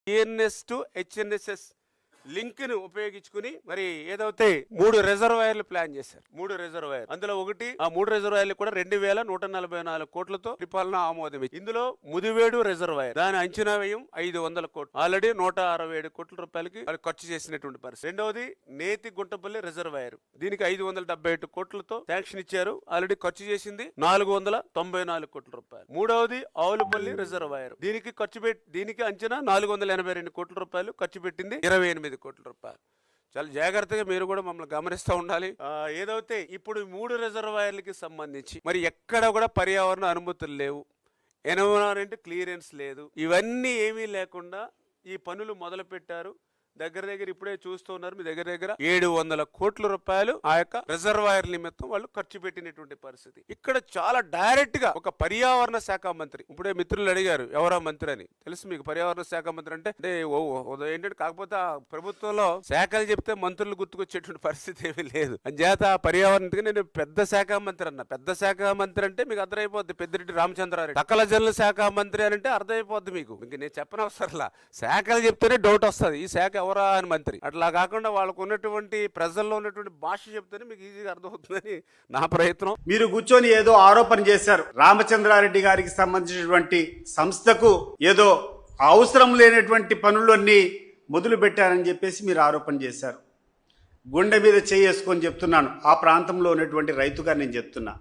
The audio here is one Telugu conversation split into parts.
టిఎన్ఎస్ టు హెచ్ఎన్ఎస్ఎస్ లింక్ ను ఉపయోగించుకుని మరి ఏదైతే 3 రిజర్వాయర్లు ప్లాన్ చేశారు. 3 రిజర్వాయర్, అందులో ఒకటి ఆ 3 రిజర్వాయర్లు కూడా 2144 కోట్లతో పరిపాలన ఆమోదం. ఇందులో ముదివేడు రిజర్వాయర్ దాని అంచనా వ్యయం 500 కోట్లు, ఆల్రెడీ 167 కోట్ల రూపాయలకి ఖర్చు చేసినటువంటి పరిస్థితి. రెండవది నేతి గుంటపల్లి రిజర్వాయర్, దీనికి 578 కోట్లతో శాంక్షన్ ఇచ్చారు, ఆల్రెడీ ఖర్చు చేసింది 494 కోట్ల రూపాయలు. మూడవది ఆవులపల్లి రిజర్వాయర్, దీనికి అంచనా 482 కోట్ల రూపాయలు, ఖర్చు పెట్టింది 28 కోట్ల రూపాయలు. చాలా జాగ్రత్తగా మీరు కూడా మమ్మల్ని గమనిస్తూ ఉండాలి. ఏదైతే ఇప్పుడు 3 రిజర్వాయర్లకి సంబంధించి మరి ఎక్కడ కూడా పర్యావరణ అనుమతులు లేవు, ఎన్విరాన్మెంట్ క్లియరెన్స్ లేదు, ఇవన్నీ ఏమీ లేకుండా ఈ పనులు మొదలు పెట్టారు. దగ్గర ఇప్పుడే చూస్తున్నారు, మీ దగ్గర 700 కోట్ల రూపాయలు ఆ యొక్క రిజర్వాయర్ నిమిత్తం వాళ్ళు ఖర్చు పెట్టినటువంటి పరిస్థితి. ఇక్కడ చాలా డైరెక్ట్ గా ఒక పర్యావరణ శాఖ మంత్రి, ఇప్పుడే మిత్రులు అడిగారు ఎవరా మంత్రి అని, తెలుసు మీకు పర్యావరణ శాఖ మంత్రి అంటే ఏంటంటే, కాకపోతే ఆ ప్రభుత్వంలో శాఖలు చెప్తే మంత్రులు గుర్తుకొచ్చేటువంటి పరిస్థితి ఏమీ లేదు. అంచేత పర్యావరణకి నేను పెద్ద శాఖ మంత్రి అన్న. పెద్ద శాఖ మంత్రి అంటే మీకు అర్థమైపోద్ది, పెద్దిరెడ్డి రామచంద్రారెడ్డి. సకల జనుల శాఖ మంత్రి అని అంటే అర్థమైపోద్ది మీకు. ఇంక నేను చెప్పనవసరంలా, శాఖలు చెప్తేనే డౌట్ వస్తుంది ఈ శాఖ ఎవరా అని మంత్రి. అట్లా కాకుండా వాళ్ళకు ఉన్నటువంటి ప్రజల్లో ఉన్నటువంటి భాష చెప్తేనే మీకు ఈజీగా అర్థమవుతుందని నా ప్రయత్నం. మీరు కూర్చొని ఏదో ఆరోపణ చేశారు, రామచంద్రారెడ్డి గారికి సంబంధించినటువంటి సంస్థకు ఏదో అవసరం లేనటువంటి పనులన్నీ మొదలు పెట్టారని చెప్పేసి మీరు ఆరోపణ చేశారు. గుండె మీద చేసుకొని చెప్తున్నాను, ఆ ప్రాంతంలో ఉన్నటువంటి రైతుగా నేను చెప్తున్నా,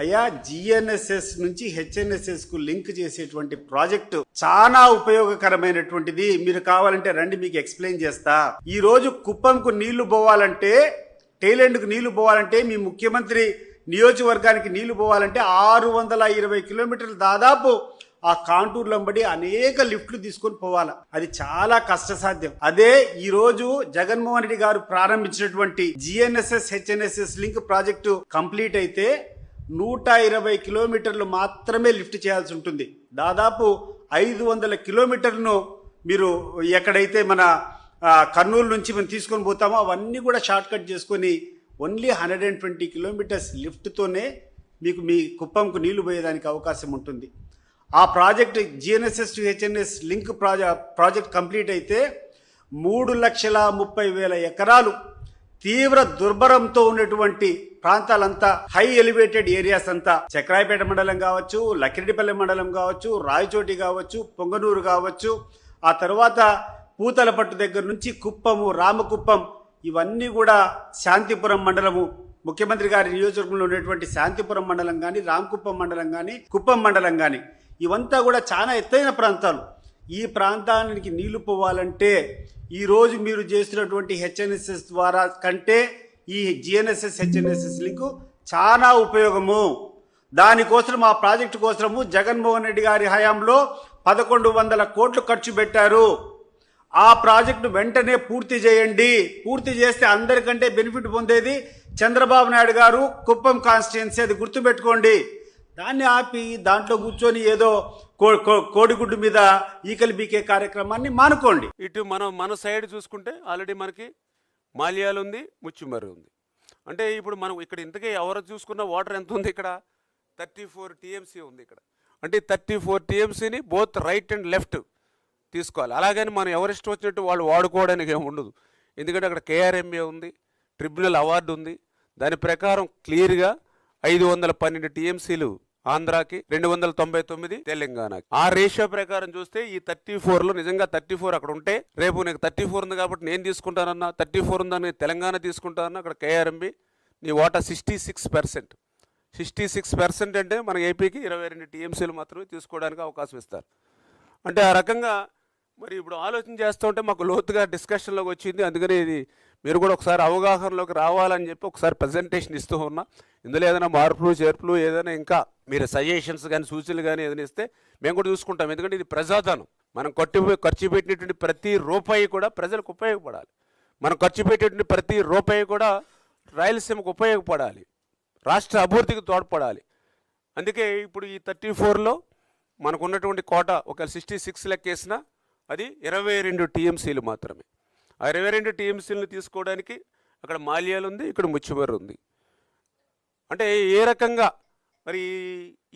అయ్యా జిఎన్ఎస్ఎస్ నుంచి హెచ్ఎన్ఎస్ఎస్ కు లింక్ చేసేటువంటి ప్రాజెక్టు చాలా ఉపయోగకరమైనటువంటిది. మీరు కావాలంటే రండి, మీకు ఎక్స్ప్లెయిన్ చేస్తా. ఈ రోజు కుప్పంకు నీళ్లు పోవాలంటే, టైలెండ్కు నీళ్లు పోవాలంటే, మీ ముఖ్యమంత్రి నియోజకవర్గానికి నీళ్లు పోవాలంటే 620 కిలోమీటర్లు దాదాపు ఆ కాంటూర్లంబడి అనేక లిఫ్ట్లు తీసుకొని పోవాలి. అది చాలా కష్టసాధ్యం. అదే ఈ రోజు జగన్మోహన్ రెడ్డి గారు ప్రారంభించినటువంటి GNSS HNSS link project complete అయితే 120 కిలోమీటర్లు మాత్రమే లిఫ్ట్ చేయాల్సి ఉంటుంది. దాదాపు 500 కిలోమీటర్లను మీరు ఎక్కడైతే మన కర్నూలు నుంచి మనం తీసుకొని పోతామో అవన్నీ కూడా షార్ట్ కట్ చేసుకొని ఓన్లీ 120 కిలోమీటర్స్ లిఫ్ట్తోనే మీకు మీ కుప్పంకు నీళ్లు పోయేదానికి అవకాశం ఉంటుంది. ఆ project GNSS to HNIs link project complete అయితే 3,30,000 ఎకరాలు తీవ్ర దుర్భరంతో ఉన్నటువంటి ప్రాంతాలంతా, హై ఎలివేటెడ్ ఏరియాస్ అంతా, చక్రాయపేట మండలం కావచ్చు, లక్కిరెడ్డిపల్లి మండలం కావచ్చు, రాయచోటి కావచ్చు, పొంగనూరు కావచ్చు, ఆ తర్వాత పూతలపట్టు దగ్గర నుంచి కుప్పము, రామకుప్పం, ఇవన్నీ కూడా శాంతిపురం మండలము, ముఖ్యమంత్రి గారి నియోజకవర్గంలో ఉన్నటువంటి శాంతిపురం మండలం కానీ, రామకుప్పం మండలం కానీ, కుప్పం మండలం కానీ, ఇవంతా కూడా చాలా ఎత్తైన ప్రాంతాలు. ఈ ప్రాంతానికి నీళ్లు పోవాలంటే ఈరోజు మీరు చేస్తున్నటువంటి హెచ్ఎన్ఎస్ఎస్ ద్వారా కంటే ఈ జిఎన్ఎస్ఎస్ హెచ్ఎన్ఎస్ఎస్ లింకు చాలా ఉపయోగము. దానికోసం ఆ ప్రాజెక్టు కోసము జగన్మోహన్ రెడ్డి గారి హయాంలో 1100 కోట్లు ఖర్చు పెట్టారు. ఆ ప్రాజెక్టు వెంటనే పూర్తి చేయండి. పూర్తి చేస్తే అందరికంటే బెనిఫిట్ పొందేది చంద్రబాబు నాయుడు గారు, కుప్పం కాన్స్టిట్యుయెన్సీ, అది గుర్తుపెట్టుకోండి. దాన్ని ఆపి దాంట్లో కూర్చొని ఏదో కోడిగుడ్డు మీద ఈకలు బీకే కార్యక్రమాన్ని మానుకోండి. ఇటు మన సైడ్ చూసుకుంటే ఆల్రెడీ మనకి మాల్యాలు ఉంది, ముచ్చిమర్రి ఉంది. అంటే ఇప్పుడు మనం ఇక్కడ ఇంతకీ ఎవరు చూసుకున్న వాటర్ ఎంత ఉంది, ఇక్కడ 34 టీఎంసీ ఉంది ఇక్కడ. అంటే 34 టీఎంసీని బోత్ రైట్ అండ్ లెఫ్ట్ తీసుకోవాలి. అలాగని మనం ఎవరిష్టం వచ్చినట్టు వాళ్ళు వాడుకోవడానికి ఏమి ఉండదు. ఎందుకంటే అక్కడ కేఆర్ఎంఏ ఉంది, ట్రిబ్యునల్ అవార్డు ఉంది. దాని ప్రకారం క్లియర్గా 512 టీఎంసీలు ఆంధ్రాకి, 299 తెలంగాణకి. ఆ రేషియో ప్రకారం చూస్తే ఈ 34లో నిజంగా 34 అక్కడ ఉంటే, రేపు నీకు 34 ఉంది కాబట్టి నేను తీసుకుంటానన్నా, 34 ఉందని తెలంగాణ తీసుకుంటానన్నా, అక్కడ కేఆర్ఎంబి నీ వాటా 66%. 66% అంటే మన ఏపీకి 22 టీఎంసీలు మాత్రమే తీసుకోవడానికి అవకాశం ఇస్తారు. అంటే ఆ రకంగా మరి ఇప్పుడు ఆలోచన చేస్తూ ఉంటే మాకు లోతుగా డిస్కషన్లోకి వచ్చింది. అందుకని ఇది మీరు కూడా ఒకసారి అవగాహనలోకి రావాలని చెప్పి ఒకసారి ప్రజెంటేషన్ ఇస్తూ ఉన్నా. ఇందులో ఏదైనా మార్పులు చేర్పులు, ఏదైనా ఇంకా మీరు సజెషన్స్ కానీ సూచనలు కానీ ఏదైనా ఇస్తే మేము కూడా చూసుకుంటాం. ఎందుకంటే ఇది ప్రజాధనం. మనం ఖర్చు పెట్టినటువంటి ప్రతి రూపాయి కూడా ప్రజలకు ఉపయోగపడాలి. మనం ఖర్చు పెట్టేటువంటి ప్రతి రూపాయి కూడా రాయలసీమకు ఉపయోగపడాలి, రాష్ట్ర అభివృద్ధికి తోడ్పడాలి. అందుకే ఇప్పుడు ఈ 34లో మనకు ఉన్నటువంటి కోట ఒక 66 లెక్కేసినా అది 22 టీఎంసీలు మాత్రమే. ఆ 22 టీఎంసీలను తీసుకోవడానికి అక్కడ మాల్యాలు ఉంది, ఇక్కడ ముచ్చిమర్రి ఉంది. అంటే ఏ రకంగా మరి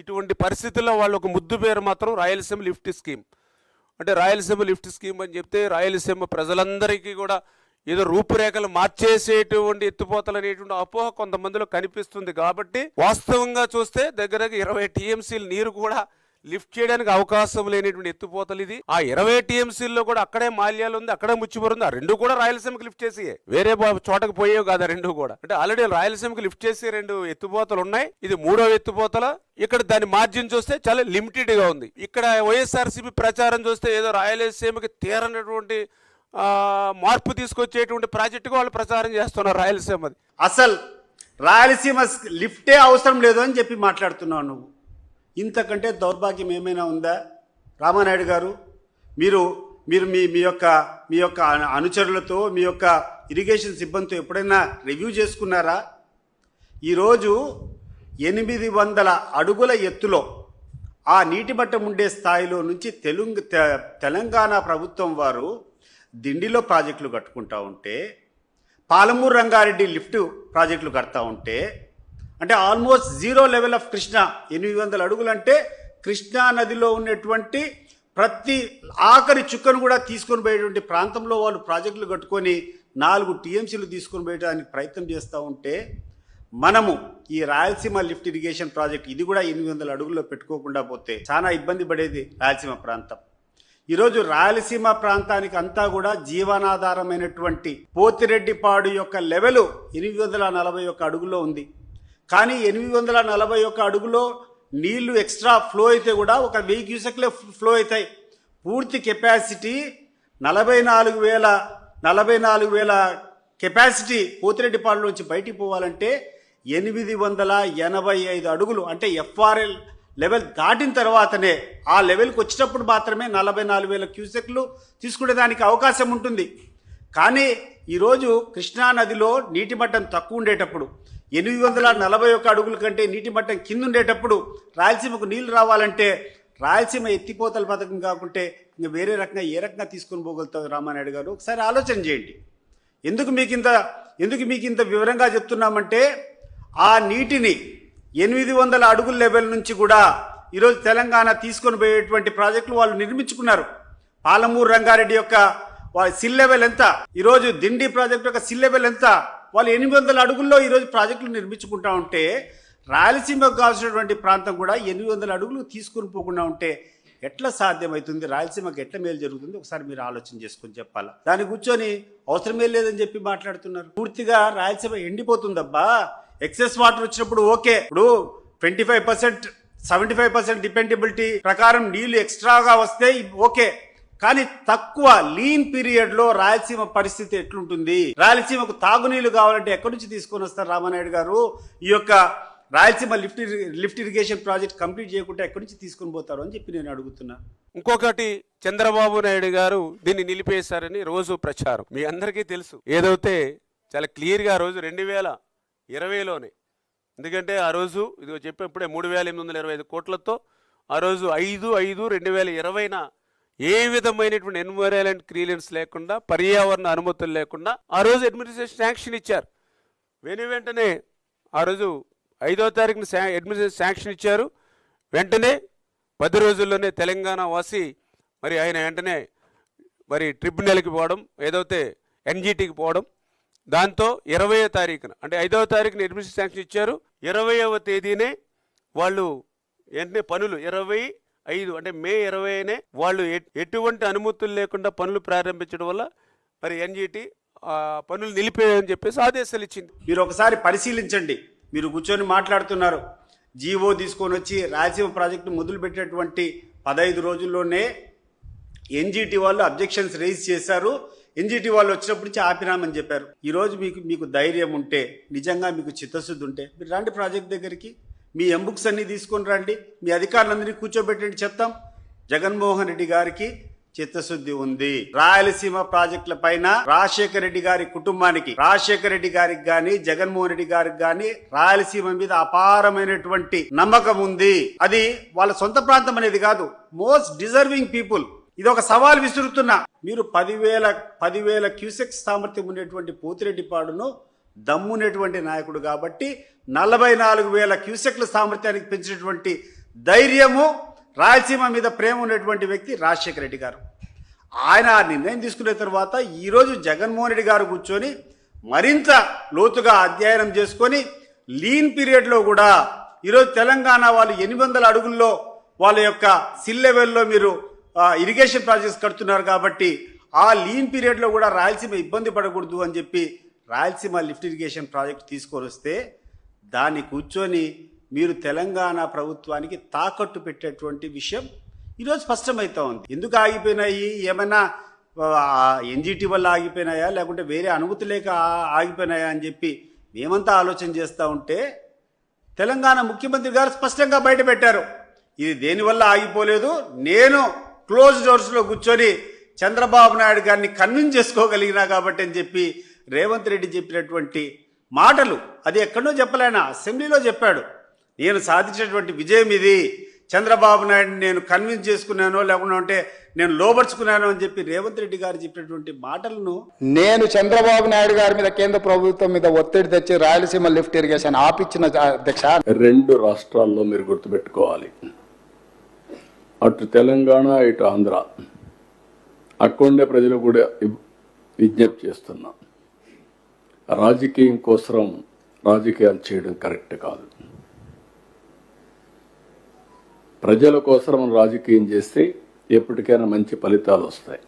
ఇటువంటి పరిస్థితుల్లో వాళ్ళు ఒక ముద్దు పేరు మాత్రం రాయలసీమ లిఫ్ట్ స్కీమ్. అంటే రాయలసీమ లిఫ్ట్ స్కీమ్ అని చెప్తే రాయలసీమ ప్రజలందరికీ కూడా ఏదో రూపురేఖలు మార్చేసేటువంటి ఎత్తిపోతలు అనేటువంటి అపోహ కొంతమందిలో కనిపిస్తుంది. కాబట్టి వాస్తవంగా చూస్తే దగ్గర 20 టీఎంసీలు నీరు కూడా లిఫ్ట్ చేయడానికి అవకాశం లేనిటువంటి ఎత్తిపోతలు ఇది. ఆ 20 టీఎంసీల్లో కూడా అక్కడే మాల్యాలు ఉంది, అక్కడే ముచ్చిపోరు. ఆ రెండు కూడా రాయలసీమకి లిఫ్ట్ చేసి వేరే చోటకు పోయేవి కాదు. రెండు కూడా అంటే ఆల్రెడీ రాయలసీమకి లిఫ్ట్ చేసి 2 ఎత్తిపోతలు ఉన్నాయి. ఇది 3వ ఎత్తిపోతల. ఇక్కడ దాని మార్జిన్ చూస్తే చాలా లిమిటెడ్ గా ఉంది. ఇక్కడ వైఎస్ఆర్సీపీ ప్రచారం చూస్తే ఏదో రాయలసీమకి తీరనటువంటి మార్పు తీసుకొచ్చేటువంటి ప్రాజెక్టుగా వాళ్ళు ప్రచారం చేస్తున్నారు రాయలసీమది. అసలు రాయలసీమ లిఫ్టే అవసరం లేదు అని చెప్పి మాట్లాడుతున్నావు నువ్వు. ఇంతకంటే దౌర్భాగ్యం ఏమైనా ఉందా రామానాయుడు గారు? మీరు మీరు మీ యొక్క అనుచరులతో, మీ యొక్క ఇరిగేషన్ సిబ్బందితో ఎప్పుడైనా రివ్యూ చేసుకున్నారా? ఈరోజు 800 అడుగుల ఎత్తులో ఆ నీటి మట్టం ఉండే స్థాయిలో నుంచి తెలంగాణ ప్రభుత్వం వారు దిండిలో ప్రాజెక్టులు కట్టుకుంటా ఉంటే, పాలమూరు రంగారెడ్డి లిఫ్ట్ ప్రాజెక్టులు కడతా ఉంటే, అంటే ఆల్మోస్ట్ 0 లెవెల్ ఆఫ్ కృష్ణా 800 అడుగులు అంటే కృష్ణా నదిలో ఉన్నటువంటి ప్రతి ఆఖరి చుక్కను కూడా తీసుకొని పోయేటువంటి ప్రాంతంలో వాళ్ళు ప్రాజెక్టులు కట్టుకొని 4 టీఎంసీలు తీసుకొని పోయడానికి ప్రయత్నం చేస్తూ ఉంటే, మనము ఈ రాయలసీమ లిఫ్ట్ ఇరిగేషన్ ప్రాజెక్ట్ ఇది కూడా 800 అడుగుల్లో పెట్టుకోకుండా పోతే చాలా ఇబ్బంది పడేది రాయలసీమ ప్రాంతం. ఈరోజు రాయలసీమ ప్రాంతానికి అంతా కూడా జీవనాధారమైనటువంటి పోతిరెడ్డిపాడు యొక్క లెవెల్ 841 అడుగులో ఉంది. కానీ 841 అడుగులో నీళ్లు ఎక్స్ట్రా ఫ్లో అయితే కూడా ఒక 1000 క్యూసెక్లే ఫ్లో అవుతాయి. పూర్తి కెపాసిటీ 44,000 కెపాసిటీ పోతిరెడ్డిపాడులో నుంచి బయటికి పోవాలంటే 885 అడుగులు అంటే ఎఫ్ఆర్ఎల్ లెవెల్ దాటిన తర్వాతనే, ఆ లెవెల్కి వచ్చేటప్పుడు మాత్రమే 44,000 క్యూసెక్లు తీసుకునేదానికి అవకాశం ఉంటుంది. కానీ ఈరోజు కృష్ణా నదిలో నీటి మట్టం తక్కువ ఉండేటప్పుడు, 841 అడుగుల కంటే నీటి మట్టం కింద ఉండేటప్పుడు రాయలసీమకు నీళ్లు రావాలంటే రాయలసీమ ఎత్తిపోతల పథకం కాకుంటే ఇంకా వేరే రకంగా ఏ రకంగా తీసుకొని పోగలుగుతారు రామానాయుడు గారు? ఒకసారి ఆలోచన చేయండి. ఎందుకు మీకు ఇంత వివరంగా చెప్తున్నామంటే, ఆ నీటిని 800 అడుగుల లెవెల్ నుంచి కూడా ఈరోజు తెలంగాణ తీసుకొని పోయేటువంటి ప్రాజెక్టులు వాళ్ళు నిర్మించుకున్నారు. పాలమూరు రంగారెడ్డి యొక్క సిల్ లెవెల్ ఎంత, ఈరోజు దిండి ప్రాజెక్టు యొక్క సిల్ లెవెల్ ఎంత, వాళ్ళు 800 అడుగుల్లో ఈరోజు ప్రాజెక్టులు నిర్మించుకుంటా ఉంటే, రాయలసీమకు కావాల్సినటువంటి ప్రాంతం కూడా 800 అడుగులు తీసుకుని పోకుండా ఉంటే ఎట్లా సాధ్యమవుతుంది? రాయలసీమకు ఎట్లా మేలు జరుగుతుంది? ఒకసారి మీరు ఆలోచన చేసుకొని చెప్పాలా. దాన్ని కూర్చొని అవసరమే లేదని చెప్పి మాట్లాడుతున్నారు. పూర్తిగా రాయలసీమ ఎండిపోతుందబ్బా. ఎక్సెస్ వాటర్ వచ్చినప్పుడు ఓకే, ఇప్పుడు 25%, 75% డిపెండబిలిటీ ప్రకారం నీళ్లు ఎక్స్ట్రాగా వస్తే ఓకే. కానీ తక్కువ లీన్ పీరియడ్ లో రాయలసీమ పరిస్థితి ఎట్లుంటుంది? రాయలసీమకు తాగునీళ్లు కావాలంటే ఎక్కడి నుంచి తీసుకొని వస్తారు రామానాయుడు గారు? ఈ యొక్క Rayalaseema lift irrigation project complete చేయకుండా ఎక్కడి నుంచి తీసుకొని పోతారు అని చెప్పి నేను అడుగుతున్నా. ఇంకొకటి, చంద్రబాబు నాయుడు గారు దీన్ని నిలిపేశారని రోజు ప్రచారం మీ అందరికీ తెలుసు. ఏదైతే చాలా క్లియర్గా ఆ రోజు 2020లోనే, ఎందుకంటే ఆ రోజు ఇదిగో చెప్పేప్పుడే 3,825 కోట్లతో ఆ రోజు 5/5/2020న ఏ విధమైనటువంటి ఎన్వైరన్మెంట్ క్లియరెన్స్ లేకుండా, పర్యావరణ అనుమతులు లేకుండా ఆ రోజు అడ్మినిస్ట్రేషన్ శాంక్షన్ ఇచ్చారు. వెంటనే ఆ రోజు 5వ తారీఖున అడ్మినిస్ట్రేషన్ శాంక్షన్ ఇచ్చారు. వెంటనే 10 రోజుల్లోనే తెలంగాణ వాసి మరి ఆయన వెంటనే మరి ట్రిబ్యునల్కి పోవడం, ఏదైతే ఎన్జిటికి పోవడం, దాంతో 20వ తారీఖున అంటే 5వ తారీఖున అడ్మినిస్ట్రేషన్ శాంక్షన్ ఇచ్చారు. 20వ తేదీనే వాళ్ళు వెంటనే పనులు 25 అంటే మే 20నే వాళ్ళు ఎటువంటి అనుమతులు లేకుండా పనులు ప్రారంభించడం వల్ల మరి ఎన్జిటి పనులు నిలిపేయని చెప్పేసి ఆదేశాలు ఇచ్చింది. మీరు ఒకసారి పరిశీలించండి. మీరు కూర్చొని మాట్లాడుతున్నారు. జీవో తీసుకొని వచ్చి రాయలసీమ ప్రాజెక్టు మొదలు పెట్టినటువంటి 15 రోజుల్లోనే ఎన్జిటి వాళ్ళు అబ్జెక్షన్స్ రైజ్ చేశారు. ఎన్జిటి వాళ్ళు వచ్చినప్పటి నుంచి ఆపినామని చెప్పారు. ఈరోజు మీకు ధైర్యం ఉంటే, నిజంగా మీకు చిత్తశుద్ధి ఉంటే మీరు రండి ప్రాజెక్ట్ దగ్గరికి, మీ ఎంబుక్స్ అన్ని తీసుకొని రండి, మీ అధికారులందరినీ కూర్చోబెట్టండి, చెప్తాం. జగన్మోహన్ రెడ్డి గారికి చిత్తశుద్ధి ఉంది. రాయలసీమ ప్రాజెక్టుల పైన రాజశేఖర రెడ్డి గారి కుటుంబానికి, రాజశేఖర రెడ్డి గారికి గాని, జగన్మోహన్ రెడ్డి గారికి గాని రాయలసీమ మీద అపారమైనటువంటి నమ్మకం ఉంది. అది వాళ్ళ సొంత ప్రాంతం అనేది కాదు, మోస్ట్ డిజర్వింగ్ పీపుల్. ఇది ఒక సవాల్ విసురుతున్నా. మీరు 10,000 క్యూసెక్స్ సామర్థ్యం ఉండేటువంటి పోతిరెడ్డిపాడును దమ్మునేటువంటి నాయకుడు కాబట్టి 44,000 క్యూసెక్ల సామర్థ్యానికి పెంచినటువంటి ధైర్యము రాయలసీమ మీద ప్రేమ ఉన్నటువంటి వ్యక్తి రాజశేఖర రెడ్డి గారు. ఆయన ఆ నిర్ణయం తీసుకున్న తర్వాత ఈరోజు జగన్మోహన్ రెడ్డి గారు కూర్చొని మరింత లోతుగా అధ్యయనం చేసుకొని లీన్ పీరియడ్లో కూడా ఈరోజు తెలంగాణ వాళ్ళు 800 అడుగుల్లో వాళ్ళ యొక్క సిల్ లెవెల్లో మీరు ఇరిగేషన్ ప్రాజెక్ట్స్ కడుతున్నారు కాబట్టి ఆ లీన్ పీరియడ్లో కూడా రాయలసీమ ఇబ్బంది పడకూడదు అని చెప్పి రాయలసీమ లిఫ్ట్ ఇరిగేషన్ ప్రాజెక్ట్ తీసుకొని వస్తే దాన్ని కూర్చొని మీరు తెలంగాణ ప్రభుత్వానికి తాకట్టు పెట్టేటువంటి విషయం ఈరోజు స్పష్టమవుతా ఉంది. ఎందుకు ఆగిపోయినాయి? ఏమైనా ఎన్జిటి వల్ల ఆగిపోయినాయా, లేకుంటే వేరే అనుమతి లేక ఆగిపోయినాయా అని చెప్పి మేమంతా ఆలోచన చేస్తూ ఉంటే తెలంగాణ ముఖ్యమంత్రి గారు స్పష్టంగా బయట పెట్టారు, ఇది దేనివల్ల ఆగిపోలేదు, నేను క్లోజ్ డోర్స్లో కూర్చొని చంద్రబాబు నాయుడు గారిని కన్విన్స్ చేసుకోగలిగినా కాబట్టి అని చెప్పి రేవంత్ రెడ్డి చెప్పినటువంటి మాటలు అది ఎక్కడో చెప్పలేనా, అసెంబ్లీలో చెప్పాడు. నేను సాధించినటువంటి విజయం ఇది, చంద్రబాబు నాయుడిని నేను కన్విన్స్ చేసుకున్నానో లేకుంటే నేను లోబర్చుకున్నాను అని చెప్పి రేవంత్ రెడ్డి గారు చెప్పినటువంటి మాటలను నేను చంద్రబాబు నాయుడు గారి మీద కేంద్ర ప్రభుత్వం మీద ఒత్తిడి తెచ్చి రాయలసీమ లిఫ్ట్ ఇరిగేషన్ ఆపిచ్చిన అధ్యక్ష. 2 రాష్ట్రాల్లో మీరు గుర్తుపెట్టుకోవాలి, అటు తెలంగాణ ఇటు ఆంధ్ర, అక్కడుండే ప్రజలు కూడా విజ్ఞప్తి చేస్తున్నా, రాజకీయం కోసం రాజకీయాలు చేయడం కరెక్ట్ కాదు. ప్రజల కోసం రాజకీయం చేస్తే ఎప్పటికైనా మంచి ఫలితాలు వస్తాయి.